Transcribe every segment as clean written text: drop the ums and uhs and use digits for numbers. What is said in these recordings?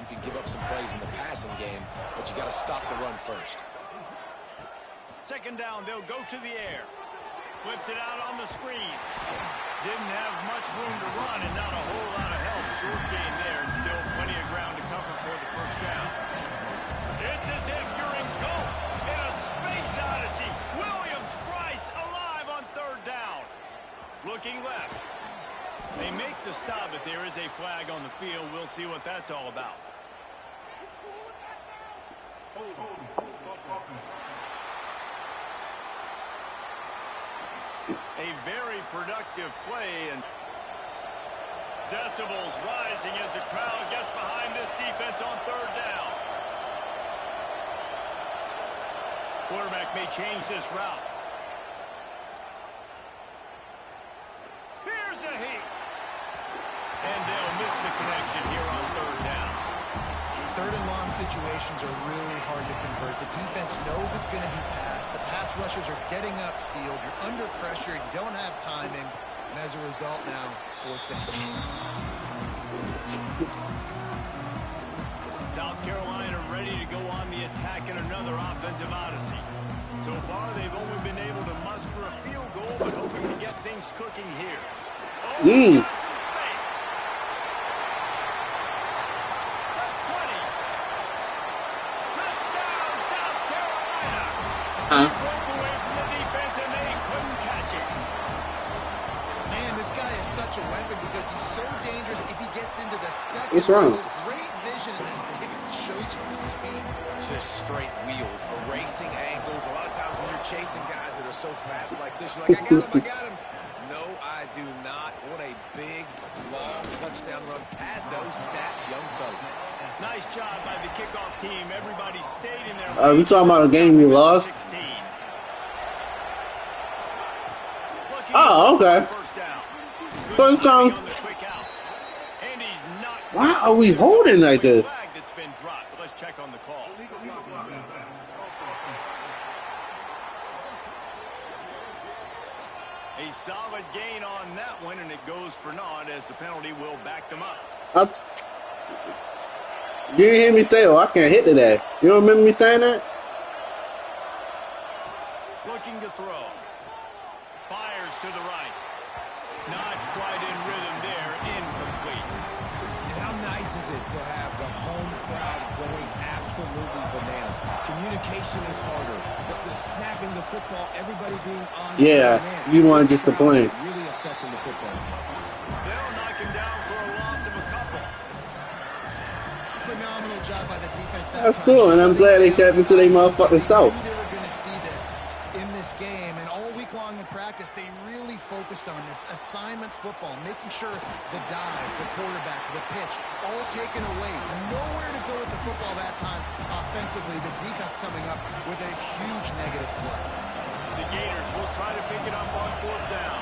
can give up some plays in the passing game, but you got to stop the run first. Second down, they'll go to the air. Flips it out on the screen. Didn't have much room to run and not a whole lot of help. Short gain there and still plenty of ground to cover for the first down. It's as if you're engulfed in a space odyssey. Williams-Brice alive on third down. Looking left. They make the stop, but there is a flag on the field. We'll see what that's all about. A very productive play, and decibels rising as the crowd gets behind this defense on third down. Quarterback may change this route. Here's a heat. And they'll miss the connection here on third down. Third and long situations are really hard to convert. The defense knows it's going to be passed. The pass rushers are getting upfield. You're under pressure. You don't have timing. And as a result now, fourth down. South Carolina ready to go on the attack in another offensive odyssey. So far, they've only been able to muster a field goal, but hoping to get things cooking here. Oh, he's got some space. The 20. Touchdown, South Carolina. They broke away from the defense, and they couldn't catch it. Man, this guy is such a weapon because he's so dangerous if he gets into the second. What's wrong? Great vision, and then it shows you his speed. Just straight wheels, erasing angles. A lot of times when you're chasing guys that are so fast like this, you're like, I got him. No, I do not. What a big, long touchdown run. Pad those stats, young fella. Nice job by the kickoff team. Everybody stayed in their We talking about a game we lost? Oh, okay. First time. Why are we holding like this? Let's check on the call. A solid gain on that one, and it goes for naught as the penalty will back them up. You didn't hear me say, oh, I can't hit today. You don't remember me saying that? Looking to throw. Fires to the right. Not quite in rhythm there. Incomplete. And how nice is it to have the home crowd going absolutely bananas? Communication is harder, but the snapping the football, everybody being on. Yeah, you want to just complain. Really affecting the football. They'll knock him down for a loss of a couple. Phenomenal job by the defense. That's cool, and I'm glad they kept it to their motherfucking self. They were going to see this in this game, and all week long in practice, they really focused on this assignment football, making sure the dive, the quarterback, the pitch, all taken away. Nowhere to go with the football that time. Offensively, the defense coming up with a huge negative play. The Gators will try to pick it up on fourth down.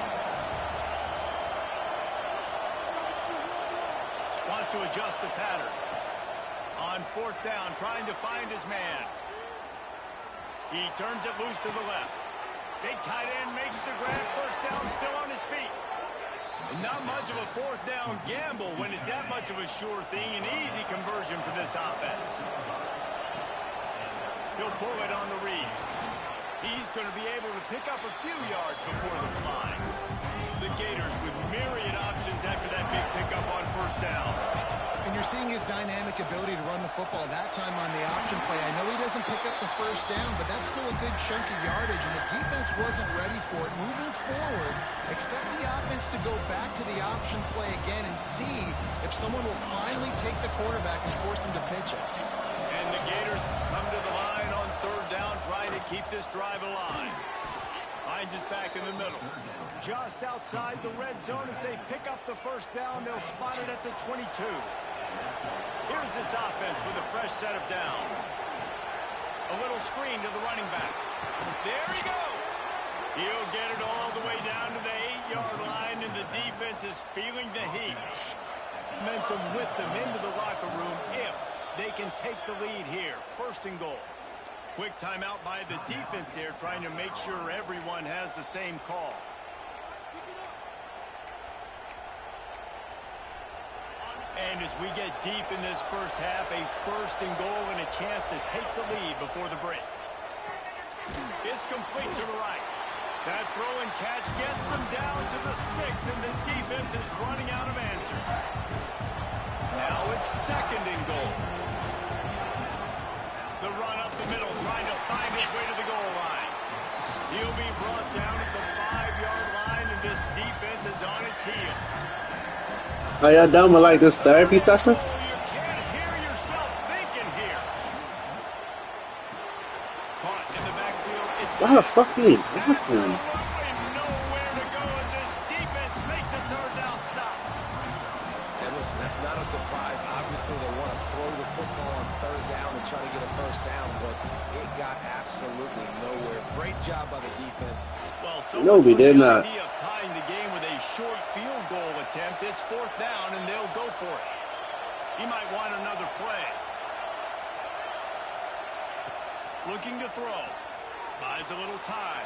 Wants to adjust the pattern. On fourth down, trying to find his man. He turns it loose to the left. Big tight end makes the grab. First down, still on his feet. And not much of a fourth down gamble when it's that much of a sure thing. An easy conversion for this offense. He'll pull it on the read. He's going to be able to pick up a few yards before the slide. The Gators with myriad options after that big pickup on first down. And you're seeing his dynamic ability to run the football that time on the option play. I know he doesn't pick up the first down, but that's still a good chunk of yardage, and the defense wasn't ready for it. Moving forward, expect the offense to go back to the option play again and see if someone will finally take the quarterback and force him to pitch it. And the Gators come to the line on third down, trying to keep this drive alive. Hines is back in the middle. Just outside the red zone as they pick up the first down. They'll spot it at the 22. Here's this offense with a fresh set of downs. A little screen to the running back. There he goes. He'll get it all the way down to the 8-yard line, and the defense is feeling the heat. Momentum with them into the locker room if they can take the lead here. First and goal. Quick timeout by the defense there, trying to make sure everyone has the same call. And as we get deep in this first half, a first and goal and a chance to take the lead before the break. It's complete to the right. That throw and catch gets them down to the 6, and the defense is running out of answers. Now it's second and goal. The run up the middle, trying to find his way to the goal line. He'll be brought down at the 5-yard line, and this defense is on its heels. Are y'all done with like this therapy session? Oh, you can't hear yourself thinking here. Caught in the backfield. It's Why the fuck he ain't blocking him? absolutely nowhere to go as this defense makes a third down stop. And listen, that's not a surprise. Obviously, they want to throw the football on third down and try to get a first down, but it got absolutely nowhere. Great job by the defense. Well, so No, we much for did the not. idea of tying the game with a short field goal attempt. It's fourth down, and they'll go for it. He might want another play. Looking to throw. Buys a little time.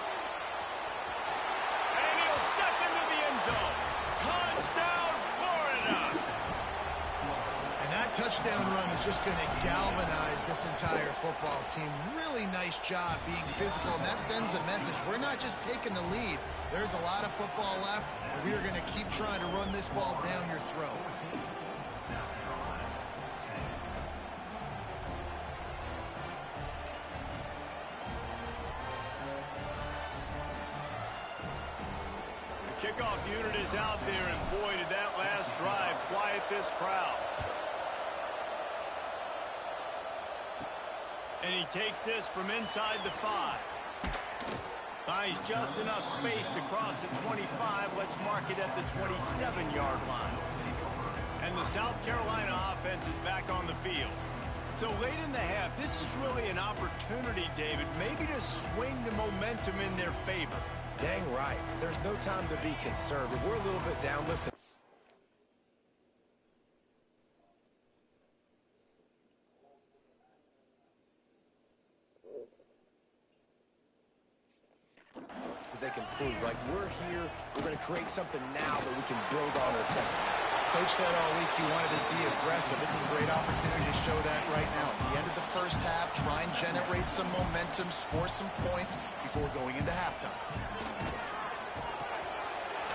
And he'll step into the end zone. Touchdown, Florida! And that touchdown run is just going to galvanize this entire football team. Really nice job being physical, and that sends a message. We're not just taking the lead. There's a lot of football left, and we are going to keep trying to run this ball down your throat. The kickoff unit is out there, and boy, did that last drive quiet this crowd. And he takes this from inside the 5. Buys just enough space to cross the 25. Let's mark it at the 27-yard line. And the South Carolina offense is back on the field. So late in the half, this is really an opportunity, David, maybe to swing the momentum in their favor. Dang right. There's no time to be conservative. We're a little bit down. Listen. So they can prove, like, we're here, we're going to create something now that we can build on in the second half. Coach said all week he wanted to be aggressive. This is a great opportunity to show that right now. At the end of the first half, try and generate some momentum, score some points before going into halftime.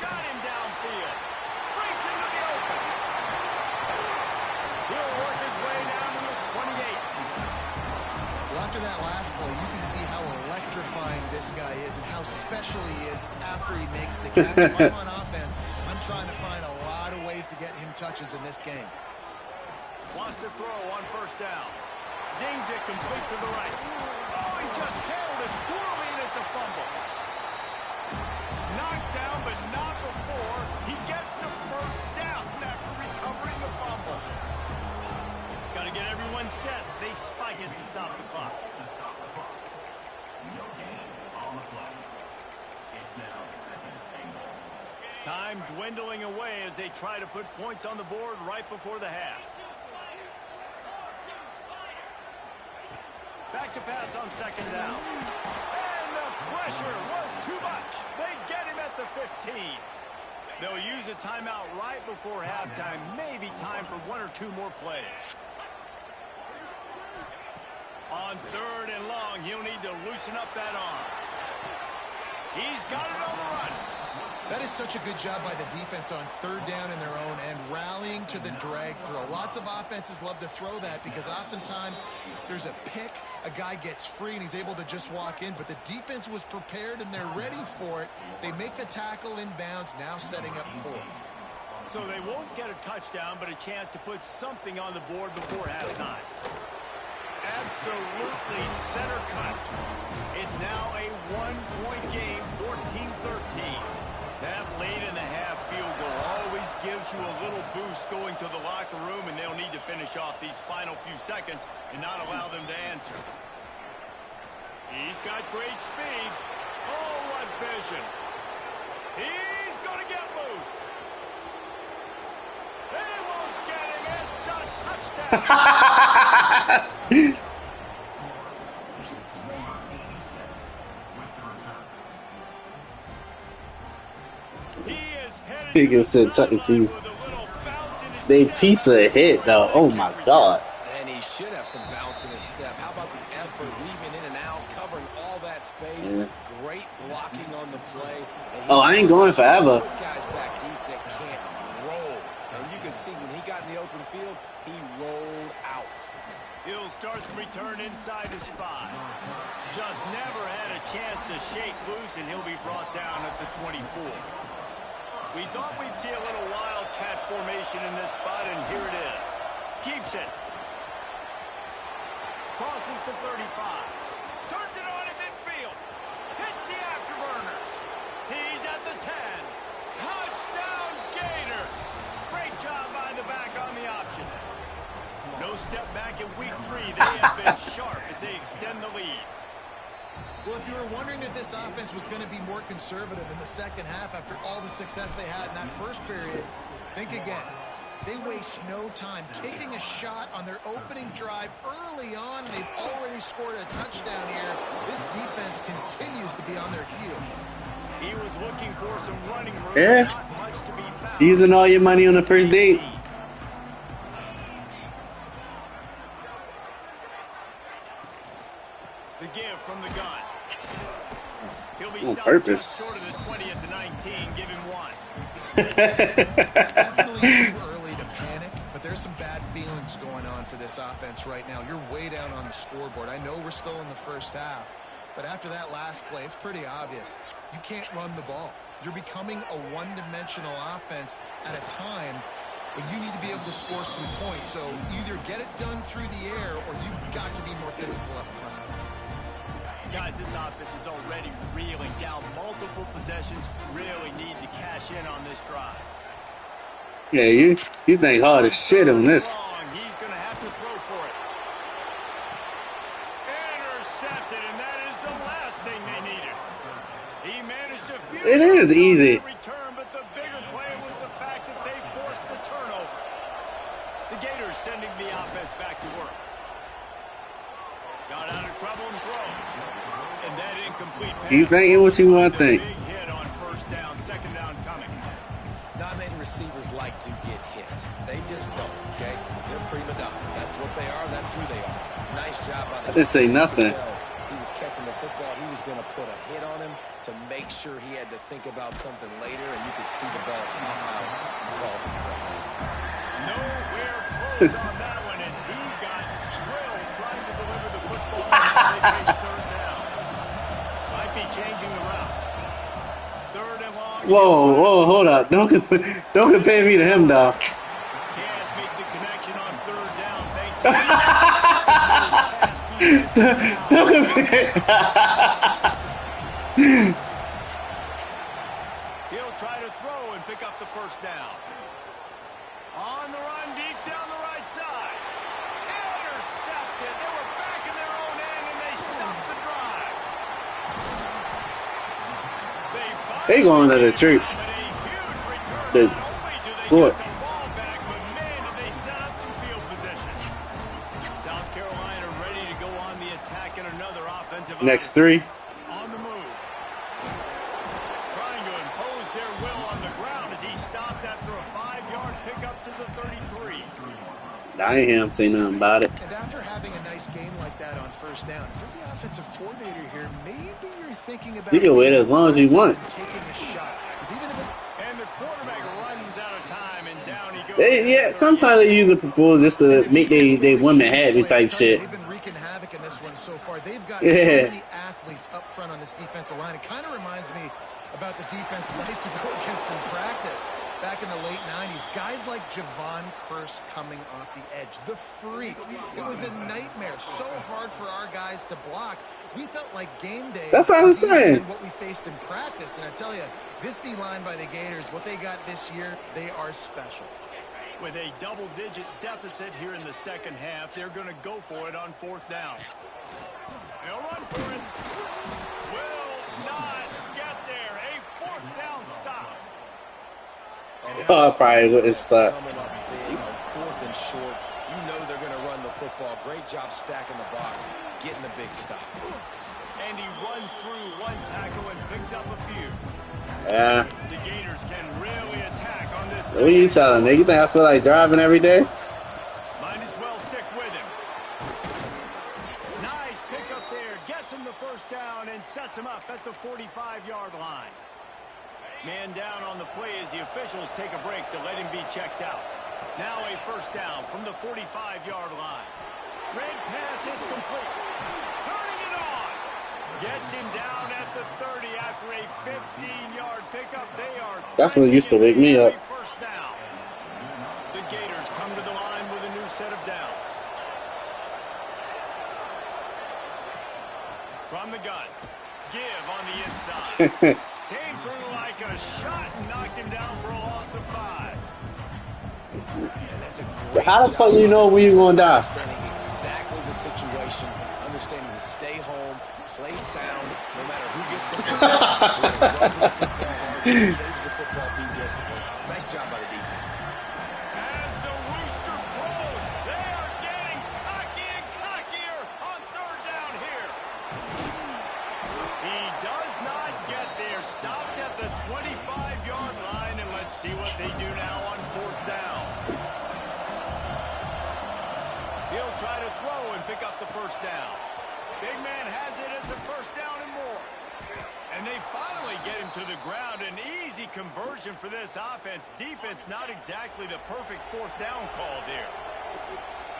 Got him downfield. Breaks into the open. He'll work his way down to the 28. Well, after that last play, you can see how electrifying this guy is and how special he is after he makes the catch. If I'm on offense, I'm trying to find a lot of ways to get him touches in this game. Wants to throw on first down. Zings it complete to the right. Oh, he just handled it poorly, and it's a fumble. Knocked down, but not before he gets the first down after recovering the fumble. Got to get everyone set. They spike it to stop the clock. Time dwindling away as they try to put points on the board right before the half. Back to pass on second down. And the pressure was too much. They get him at the 15. They'll use a timeout right before halftime. Maybe time for one or two more plays. On third and long, he'll need to loosen up that arm. He's got it on the run. That is such a good job by the defense on third down in their own end, rallying to the drag throw. Lots of offenses love to throw that because oftentimes there's a pick, a guy gets free and he's able to just walk in, but the defense was prepared and they're ready for it. They make the tackle inbounds, now setting up fourth. So they won't get a touchdown, but a chance to put something on the board before halftime. Absolutely center cut. It's now a one-point game, 14-13. That late in the half field goal always gives you a little boost going to the locker room, and they'll need to finish off these final few seconds and not allow them to answer. He's got great speed. Oh, what vision. He's going to get loose. They won't get him. It's a touchdown. He is headed He to the said something to sideline you. with a little bounce in his They piece of hit though. Oh my god. And he should have some bounce in his step. How about the effort, weaving in and out, covering all that space. Yeah. Great blocking on the play. And Oh, I ain't going forever. put guys back deep that can't roll. And you can see when he got in the open field, he rolled out. He'll start the return inside his 5. Just never had a chance to shake loose, and he'll be brought down at the 24. We thought we'd see a little wildcat formation in this spot, and here it is. Keeps it. Crosses the 35. Turns it on in midfield. Hits the afterburners. He's at the 10. Touchdown, Gators. Great job by the back on the option. No step back in week 3. They have been sharp as they extend the lead. Well, if you were wondering if this offense was going to be more conservative in the second half after all the success they had in that first period, think again. They waste no time taking a shot on their opening drive early on. They've already scored a touchdown here. This defense continues to be on their heels. He was looking for some running room. Yeah. Not much to be found. Using all your money on the first date. The give from the gun. He'll be On stopped purpose. just short of the 20 at the 19. Give him 1. It's definitely too early to panic, but there's some bad feelings going on for this offense right now. You're way down on the scoreboard. I know we're still in the first half, but after that last play, it's pretty obvious. You can't run the ball. You're becoming a one-dimensional offense at a time when you need to be able to score some points. So either get it done through the air or you've got to be more physical up front. Guys, this offense is already reeling down multiple possessions. Really need to cash in on this drive. Yeah, you think hard as shit on this. He's going to have to throw for it. Intercepted, and that is the last thing they needed. He managed to field It is easy. return, but the bigger play was the fact that they forced the turnover. The Gators sending the offense back to work. Got out of trouble and throws. And that incomplete pass. You thinking what you want to think. Big hit on first down, second down coming. Not many receivers like to get hit. They just don't, okay? They're prima donnas. That's what they are. That's who they are. Nice job by the... I didn't say nothing. He was catching the football. He was going to put a hit on him to make sure he had to think about something later, and you could see the ball pop out and fall to the ground. Nowhere close on that one as he got drilled trying to deliver the football on the third down. Might be changing the route. Third and long. Whoa, hold up. Don't compare me to him, dog. Can't make the connection on third down thanks to Don't compare. He'll try to throw and pick up the first down. On the run deep down the right side. Intercepted. They were back in their own end and they stopped the drive. They going to the church. But a huge return. The Not only do they court. get the ball back, but man, did they set up some field position. South Carolina ready to go on the attack in another offensive Next opportunity. 3. On the move. Trying to impose their will on the ground as he stopped after a 5-yard pickup to the 33. I ain't hear him say nothing about it. And after having a nice game like that on first down, if you're the offensive coordinator here, maybe you're thinking about You can wait as long as you want. taking a shot. 'Cause even if it, And the quarterback runs out of time and down he goes. Yeah, sometimes they use a proposal just to make they women happy type shit. They've been wreaking havoc in this one so far. They've got Yeah. so many athletes up front on this defensive line. It kind of reminds me about the defenses I used to go against in practice back in the late 90s. Guys like Javon Curse coming off the edge. The freak. It was a nightmare. So hard for our guys to block. We felt like game day. That's what I was easier saying. than what we faced in practice. And I tell you, this D-line by the Gators, what they got this year, they are special. With a double-digit deficit here in the second half, they're going to go for it on fourth down. They'll run for it. Will not get there. A fourth down stop. Oh, I probably wouldn't stop. Coming up big on fourth and short. You know they're going to run the football. Great job stacking the box, getting the big stop. And he runs through one tackle and picks up a few. Yeah. The Gators can really attack on this What are you telling me? You think I feel like driving every day? Might as well stick with him. Nice pickup there. Gets him the first down and sets him up at the 45-yard line. Man down on the play as the officials take a break to let him be checked out. Now a first down from the 45-yard line. Red pass hits complete. Turning it on. Gets him down at the 30 after a 15-yard pickup. They are That's what used to wake me up. first down. The Gators come to the line with a new set of downs. From the gun. Give on the inside. Came through like a shot and knocked him down for a loss of 5. And that's a So how the fuck you know when you gonna die? Understanding exactly the situation, understanding to stay home, play sound, no matter who gets the ball. Run to the football hard, engage the football, be disciplined. Nice job by the defense. As the rooster crows, they are getting cocky and cockier on third down here. He does not get there. Stopped at the 25-yard line, and let's see what they do now on fourth down. He'll try to throw and pick up the first down. Big man has it. It's a first down and more. And they finally get him to the ground. An easy conversion for this offense. Defense not exactly the perfect fourth down call there.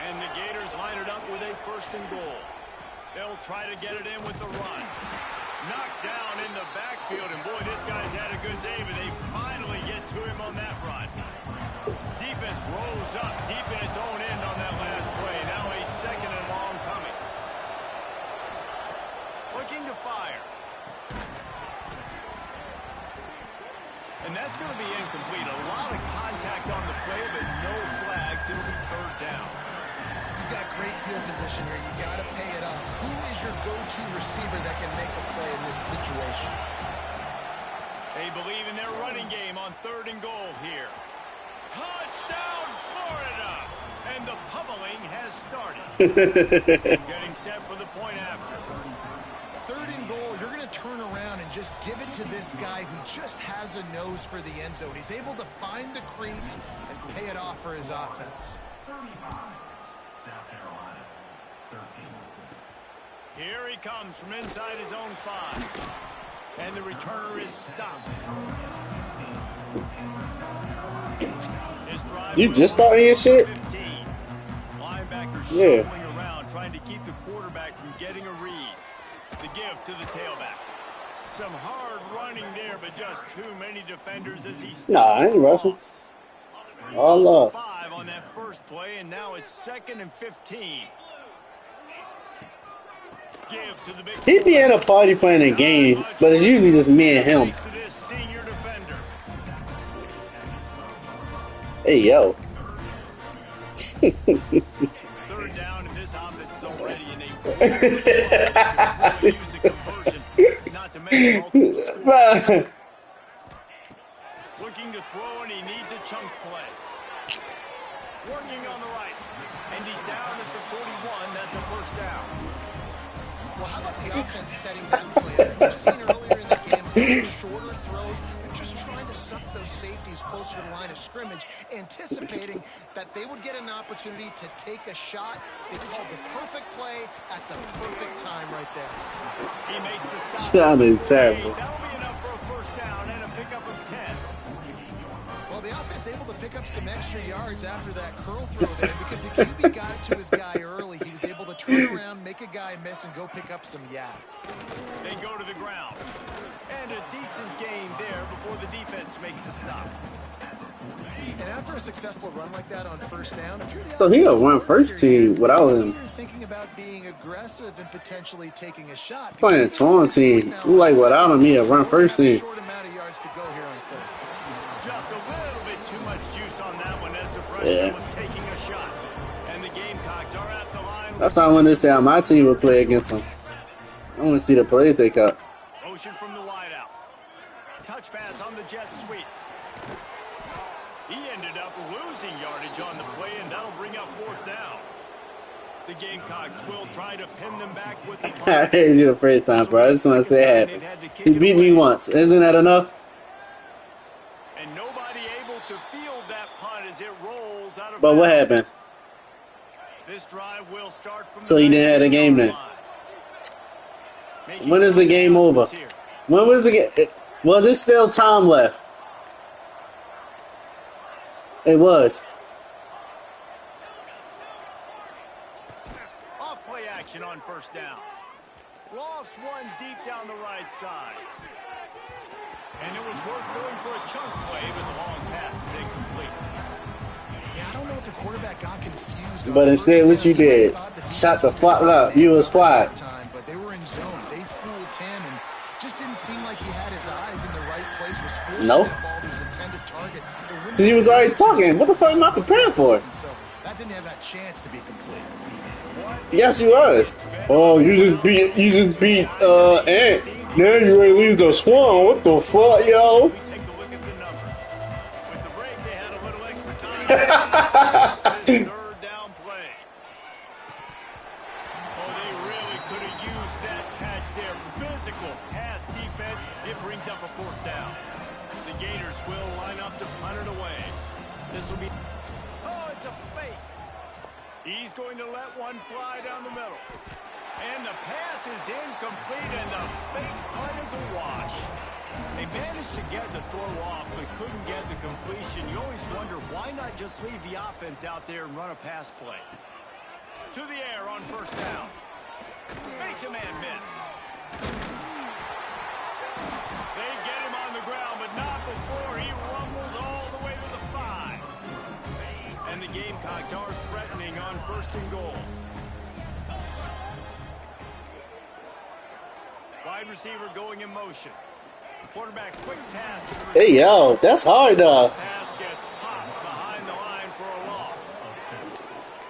And the Gators line it up with a first and goal. They'll try to get it in with the run. Knocked down in the backfield. And boy, this guy's had a good day, but they finally get to him on that run. Defense rolls up deep in its own end on that last play. Now a second and long coming. Looking to fire. And that's going to be incomplete. A lot of contact on the play, but no flags. It'll be third down. You've got great field position here. You got to pay it off. Who is your go-to receiver that can make a play in this situation? They believe in their running game on third and goal here. Touchdown, Florida! And the pummeling has started. Getting set for the point after. Third and goal, you're going to turn around and just give it to this guy who just has a nose for the end zone. He's able to find the crease and pay it off for his offense. Here he comes from inside his own 5. And the returner is stopped. You just starting your shit? Linebacker Yeah. shuffling around, trying to keep the quarterback from getting a read. The give to the tailback. Some hard running there, but just too many defenders as he stops. Nah, I ain't rushing. All Lost up. 5 on that first play, and now it's 2nd and 15. Give to the big He be at a party playing a game, but it's usually just me and him. Thanks to this senior defender. Hey, yo. Third down, and this offense is already in a use a conversion, not to mention multiple scores. Bruh. Looking to throw, and he needs a chunk play. Working on the right, and he's down at the 41. That's a first down. Well, how about the offense setting that play up? We've seen earlier in the game shorter throws and just trying to suck those safeties closer to the line of scrimmage, anticipating that they would get an opportunity to take a shot. They called the perfect play at the perfect time right there. He makes the stop. Sounded terrible. That'll be enough for a first down and a pickup of 10. Well, the offense able to pick up some extra yards after that curl throw there because the QB got it to his guy early. He was able to turn around, make a guy miss, and go pick up some yak. They go to the ground. And a decent gain there before the defense makes the stop. And after a successful run like that on first down, if you're the So he a offensive run first team without him. You're thinking about being aggressive and potentially taking a shot. Playing a torn team. You like without him, he a run first team. Short amount of yards to go here on third. Just a little bit too much juice on that one as the freshman Yeah. was taking a shot. And the Gamecocks are at the line. That's how I wanted to say how my team would play against him. I want to see the plays they cut. Motion from the wideout. Touch pass on the jet sweep. He ended up losing yardage on the play, and that'll bring up fourth down. The Gamecocks will try to pin them back with the I punt. hated you the first time, bro. I just want to say it happened. He beat me once. Isn't that enough? And nobody able to field that punt as it rolls out of But what bounds. happened? This drive will start from So the you didn't have the game 19-yard then. line. When is the game over? Here. When was it? Was there still time left? It was. Off play action on first down. Lost one deep down the right side. And it was worth going for a chunk play, but the long pass is incomplete. Yeah, I don't know if the quarterback got confused. But instead, what you did, shot the fuck up. You was quiet. But they were in zone. They fooled him and just didn't seem like he had his eyes in the right place. Was forcing Nope. that ball to his intended target. So he was already talking. What the fuck am I preparing for? So that didn't have that chance to be complete. Yes, you was. Oh, you just beat Ant. Now you ready to leave the Swan. What the fuck, yo? We take a look at the numbers. With the break, they had a little extra time. This third down play. Oh, they really could have used that catch there. Physical pass defense. It brings up a fourth down. The Gators will line up to punt it away. This will be... Oh, it's a fake. He's going to let one fly down the middle. And the pass is incomplete, and the fake punt is a wash. They managed to get the throw off, but couldn't get the completion. You always wonder, why not just leave the offense out there and run a pass play? To the air on first down. Makes a man miss. They get him on the ground, but not before he rumbles all the way to the 5. And the Gamecocks are threatening on first and goal. Wide receiver going in motion. Quarterback quick pass to the receiver. Hey, yo, that's hard, though. Pass gets popped behind the line for a loss.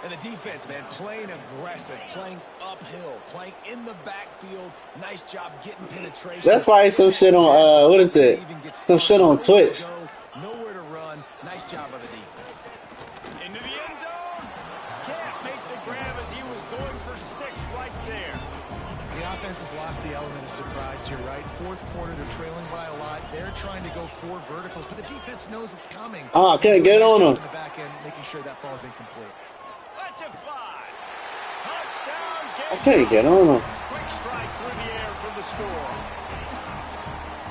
And the defense, man, playing aggressive, playing uphill, playing in the backfield. Nice job getting penetration. That's probably some shit on, what is it? Some shit on Twitch. Nowhere to run. Nice job by the defense. Into the end zone. Can't make the grab as he was going for 6 right there. The offense has lost the element of surprise here, right? Fourth quarter, they're trailing by a lot. They're trying to go 4 verticals, but the defense knows it's coming. Oh, I couldn't get on him. In the back end, making sure that falls incomplete. Lets it fly. Touchdown. I can't get on him. Quick strike through the air for the score.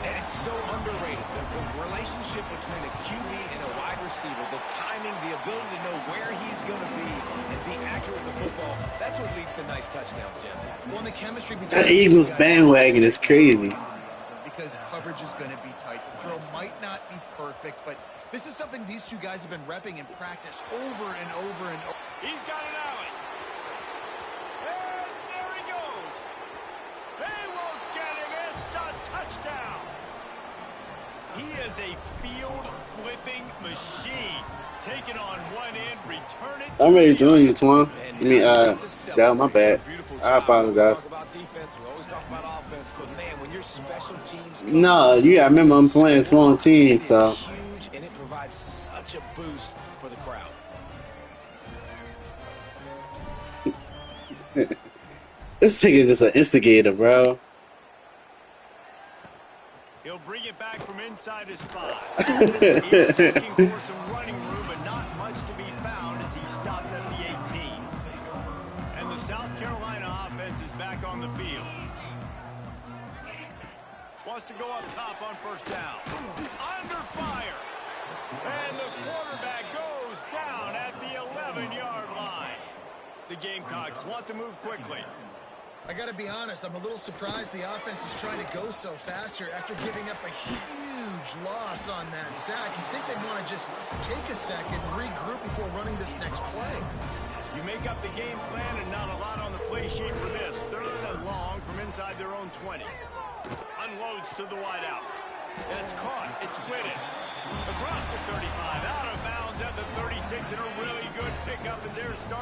And it's so underrated. The relationship between a QB and a wide receiver, the timing, the ability to know where he's going to be and be accurate with the football, that's what leads to nice touchdowns, Jesse. Well, the chemistry between That Eagles bandwagon is crazy. because coverage is going to be tight. The throw might not be perfect, but this is something these two guys have been repping in practice over and over and over. He's got an alley. And there he goes. They won't get him. It's a touchdown. He is a field-flipping machine. Taking on one end, return it. I'm ready to join you, Twan. I mean, that was my bad. I apologize. We talk about defense, we always talk about offense, but man, when your special teams No, you gotta remember I'm playing Twan team, so. it's huge and it provides such a boost for the crowd. This nigga is just an instigator, bro. He'll bring it back from inside his 5. He's looking for some running room, but not much to be found as he stopped at the 18. And the South Carolina offense is back on the field. Wants to go up top on first down. Under fire. And the quarterback goes down at the 11-yard line. The Gamecocks want to move quickly. I got to be honest, I'm a little surprised the offense is trying to go so fast here after giving up a huge loss on that sack. You'd think they'd want to just take a second and regroup before running this next play. You make up the game plan and not a lot on the play sheet for this. 3rd and long from inside their own 20. Unloads to the wideout. And it's caught. It's Whitted. Across the 35. Out of bounds at the 36. And a really good pickup as they're starting.